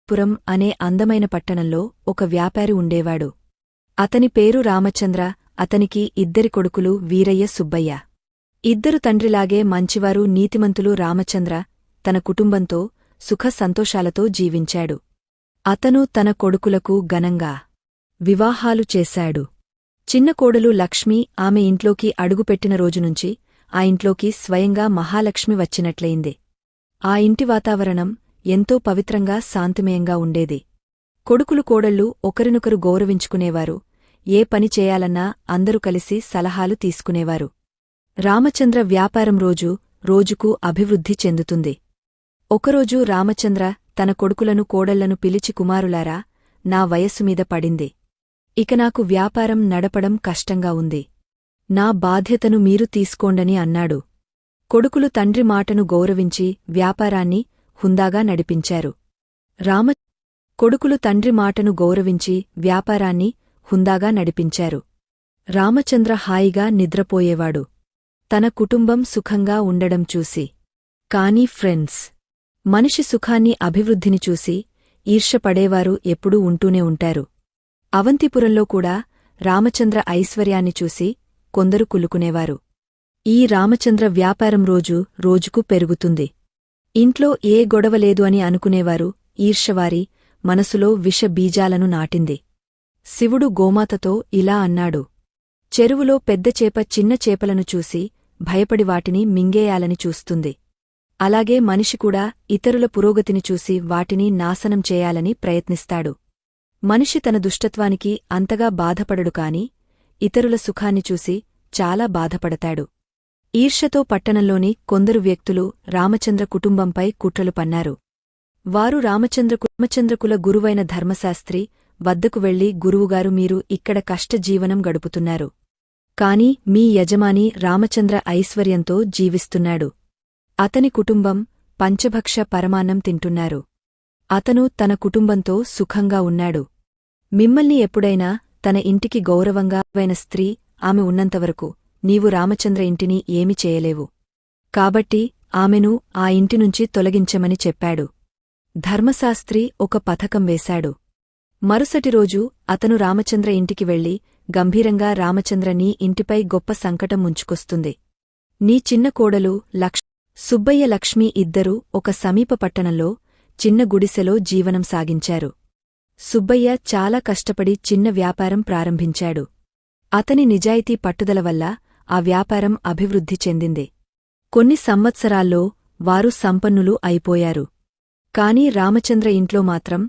పురం అనే అందమైన పట్టణంలో ఒక వ్యాపారి ఉండేవాడు. అతని పేరు రామచంద్ర. అతనికి ఇద్దరి కొడుకులు వీరయ్య, సుబ్బయ్య. ఇద్దరు తండ్రిలాగే మంచివారు, నీతిమంతులు. రామచంద్ర తన కుటుంబంతో సుఖ సంతోషాలతో జీవించాడు. అతను తన కొడుకులకు ఘనంగా వివాహాలు చేశాడు. చిన్న కోడలు లక్ష్మి ఆమె ఇంట్లోకి అడుగుపెట్టిన రోజునుంచి ఆ ఇంట్లోకి స్వయంగా మహాలక్ష్మి వచ్చినట్లయింది. ఆ ఇంటి వాతావరణం ఎంతో పవిత్రంగా, శాంతిమయంగా ఉండేది. కొడుకులు కోడళ్ళు ఒకరినొకరు గౌరవించుకునేవారు. ఏ పని చేయాలన్నా అందరూ కలిసి సలహాలు తీసుకునేవారు. రామచంద్ర వ్యాపారం రోజుకు అభివృద్ధి చెందుతుంది. ఒకరోజు రామచంద్ర తన కొడుకులను కోడళ్లను పిలిచి, కుమారులారా, నా వయస్సుమీద పడింది. ఇక నాకు వ్యాపారం నడపడం కష్టంగా ఉంది. నా బాధ్యతను మీరు తీసుకోండని అన్నాడు. కొడుకులు తండ్రి మాటను గౌరవించి వ్యాపారాన్ని హుందాగా నడిపించారు. కొడుకులు తండ్రి మాటను గౌరవించి వ్యాపారాన్ని హుందాగా నడిపించారు. రామచంద్ర హాయిగా నిద్రపోయేవాడు, తన కుటుంబం సుఖంగా ఉండడం చూసి. కాని ఫ్రెండ్స్, మనిషి సుఖాన్ని, అభివృద్ధిని చూసి ఈర్ష్యపడేవారు ఎప్పుడూ ఉంటూనే ఉంటారు. అవంతిపురంలో కూడా రామచంద్ర ఐశ్వర్యాన్ని చూసి కొందరు కులుకునేవారు. ఈ రామచంద్ర వ్యాపారం రోజుకు పెరుగుతుంది. ఇంట్లో ఏ గొడవలేదు అని అనుకునేవారు. ఈర్ష్యవారి మనసులో విష బీజాలను నాటింది. శివుడు గోమాతతో ఇలా అన్నాడు: చెరువులో పెద్ద చేప చిన్న చేపలను చూసి భయపడి వాటిని మింగేయాలని చూస్తుంది. అలాగే మనిషి కూడా ఇతరుల పురోగతిని చూసి వాటిని నాశనం చేయాలని ప్రయత్నిస్తాడు. మనిషి తన దుష్టత్వానికి అంతగా బాధపడడు కాని ఇతరుల సుఖాన్ని చూసి చాలా బాధపడతాడు. ఈర్ష్యతో పట్టణంలోని కొందరు వ్యక్తులు రామచంద్ర కుటుంబంపై కుట్రలు పన్నారు. వారు రామచంద్రకుల గురువైన ధర్మశాస్త్రి వద్దకు వెళ్లి, గురువుగారు, మీరు ఇక్కడ కష్టజీవనం గడుపుతున్నారు. కాని మీ యజమాని రామచంద్ర ఐశ్వర్యంతో జీవిస్తున్నాడు. అతని కుటుంబం పంచభక్ష పరమాన్నం తింటున్నారు. అతను తన కుటుంబంతో సుఖంగా ఉన్నాడు. మిమ్మల్ని ఎప్పుడైనా తన ఇంటికి గౌరవంగా స్త్రీ ఆమె ఉన్నంతవరకు నీవు రామచంద్ర ఇంటిని ఏమి చేయలేవు. కాబట్టి ఆమెను ఆ ఇంటినుంచి తొలగించమని చెప్పాడు. ధర్మశాస్త్రి ఒక పథకం వేశాడు. మరుసటి రోజు అతను రామచంద్ర ఇంటికి వెళ్లి గంభీరంగా, రామచంద్ర, నీ ఇంటిపై గొప్ప సంకటం ముంచుకొస్తుంది. నీ చిన్న కోడలు సుబ్బయ్య, లక్ష్మి ఇద్దరూ ఒక సమీప పట్టణంలో చిన్న గుడిసెలో జీవనం సాగించారు. సుబ్బయ్య చాలా కష్టపడి చిన్న వ్యాపారం ప్రారంభించాడు. అతని నిజాయితీ పట్టుదల వల్ల ఆ వ్యాపారం అభివృద్ధి చెందింది. కొన్ని సంవత్సరాల్లో వారు సంపన్నులు అయిపోయారు. కాని రామచంద్ర ఇంట్లో మాత్రం